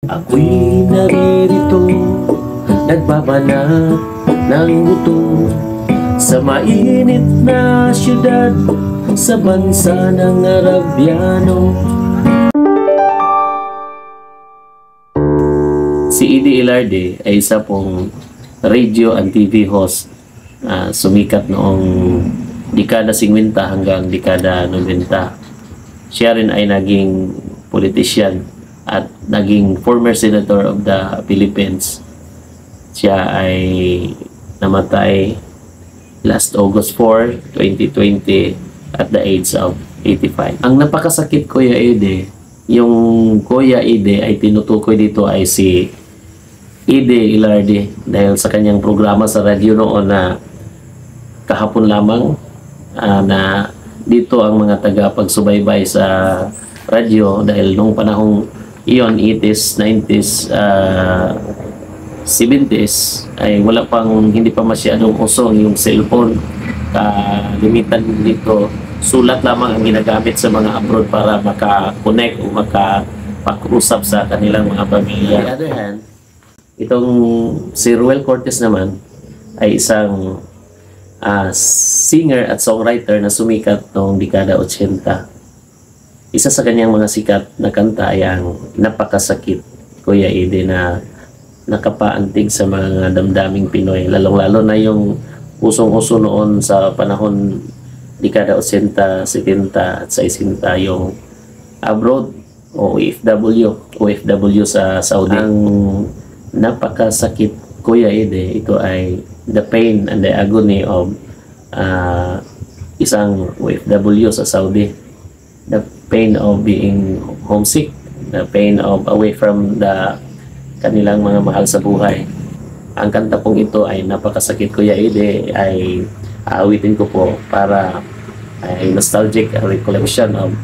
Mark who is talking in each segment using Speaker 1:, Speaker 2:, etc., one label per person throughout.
Speaker 1: Ako'y naririto, nagbabanat ng buto sa mainit na syudad sa bansa ng Arabyano. Si Edy Ilarde ay isa pong radio and TV host. Sumikat noong dekada 50 hanggang dekada 90. Siya rin ay naging politician at naging former senator of the Philippines. Siya ay namatay last August 4, 2020 at the age of 85. Ang napakasakit, Kuya Edy, yung Kuya Edy ay tinutukoy dito ay si Edy Ilarde dahil sa kanyang programa sa radyo noon na kahapon lamang na dito ang mga taga-pagsubaybay sa radyo dahil nung panahong iyon, 80s, 90s, 70s ay wala pang, hindi pa masyadong uso yung cellphone. Limitan dito, sulat lamang ang ginagamit sa mga abroad para maka-connect o makapag-usap sa kanilang mga pamilya. On the other hand, itong si Ruel Cortez naman ay isang singer at songwriter na sumikat noong dekada 80. Isa sa kanyang mga sikat na kanta ay ang Napakasakit, Kuya Edy, na nakapaantig sa mga damdaming Pinoy, lalong-lalo na yung usong-uso noon sa panahon dekada 80, 70 at 60 yung abroad o OFW sa Saudi. Ang Napakasakit, Kuya Edy, ito ay the pain and the agony of isang OFW sa Saudi. The pain of being homesick, the pain of away from the kanilang mga mahal sa buhay. Ang kanta pong ito ay Napakasakit, Kuya Edy, ay aawitin ko po para ay nostalgic recollection of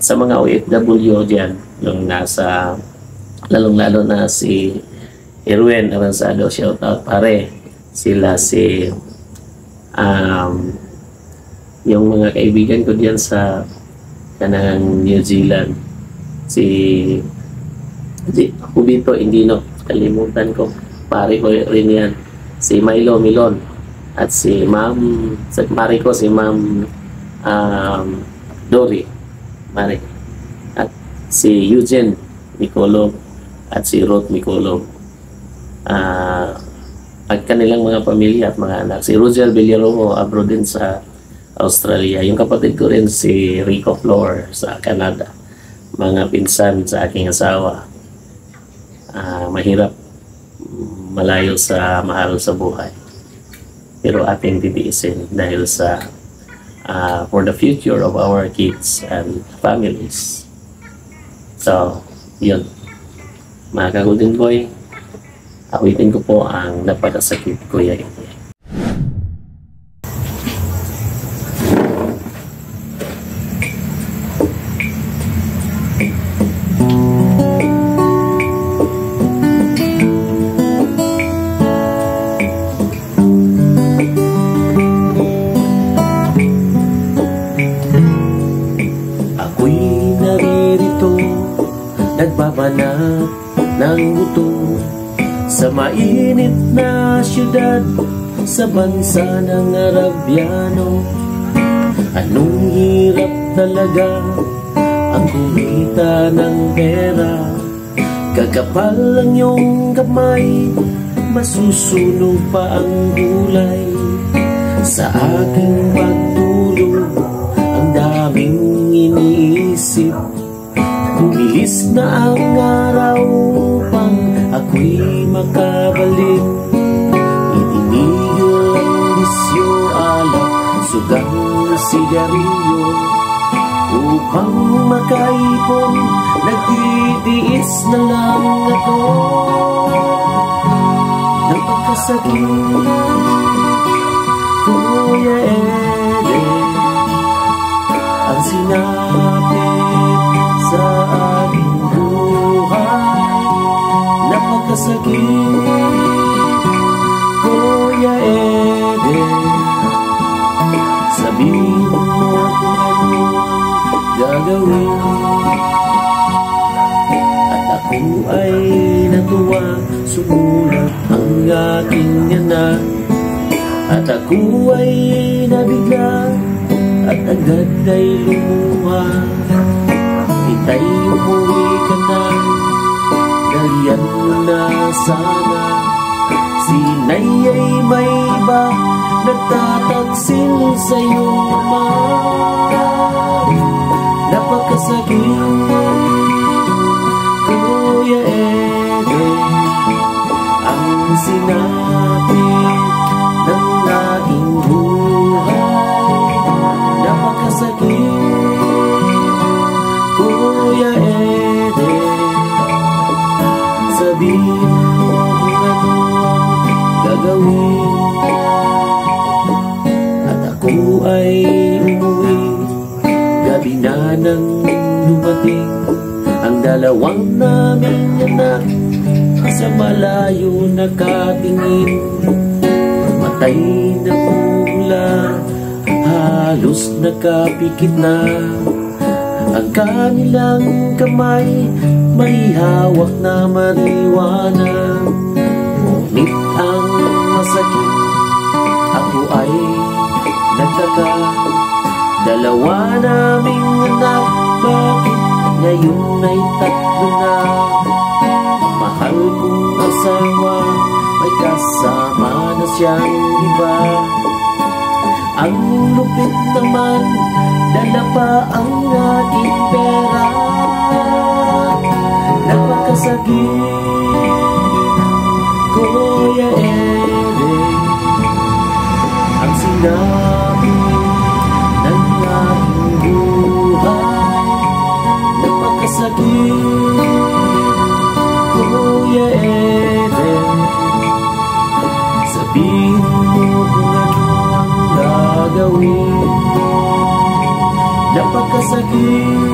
Speaker 1: sa mga OFW dyan, yung nasa lalong-lalo na si Erwin Aranzado, shout out pare, sila si yung mga kaibigan ko diyan sa kanang New Zealand, si Hubito Indino, kalimutan ko, pare ko rin yan, si Milo Milon at si pare ko si Ma'am Dory Mare at si Eugene Micolog at si Ruth Micolog at kanilang mga pamilya at mga anak. Si Roger Villaromo abroad din sa Australia. Yung kapatid ko rin si Rico Flor sa Canada. Mga pinsan sa aking asawa. Mahirap malayo sa mahal sa buhay. Pero ating titiisin dahil sa for the future of our kids and families. So, yun. Mga ka-Golden Boy, awitin ko po ang Napakasakit, Kuya Edy. Ako'y naririto, nagbabanat ng buto sa mainit na syudad sa bansa ng Arabyano. Anong hirap talaga ang kumita ng pera, kakapal ang iyong kamay, masusunog pa ang gulay. Sa aking pagtulog ang daming iniisip, bumilis na ang araw pang ako'y makabalik. Itinigil ang bisyo, alak, sugang sigarilyo, upang makaipon, nagtitiis na lang ako. Napakasakit, Kuya Edy, ang sinapit sa aking buhay. Napakasakit, Kuya Edy, sabihin mo kung ano ang gagawin. At Ako ay natuwa, sumulat ang aking anak. At ako ay nabigla, at agad ay lumuha. Itay, umuwi ka na, dalian mo na sana. Si Nay ay may iba, nagtataksil sa'yo naman. Napakasakit, Kuya Ede, ang sinapit ng aking buhay. Napakasakit, Kuya Ede, sabihin mo kung ano ang gagawin. At ako ay umuwi, gabi na nang dumating ang dalawang naming anak. Sa malayo nakatingin, matay na pula, halos nakapikit na. Ang kanilang kamay may hawak na marijuana. Ngunit ang masakit, ako ay nagtaka. Dalawa naming anak, bakit ngayon ay tatlo na? Mahal kong asawa, may kasama na siyang iba. Ang lupit naman, dala pa ang aking pera. Napakasakit, Kuya Ede, ang sinabi ng aking buhay. Napakasakit, Kuya Ede, sabihin mo kung ano ang gagawin. Napakasakit,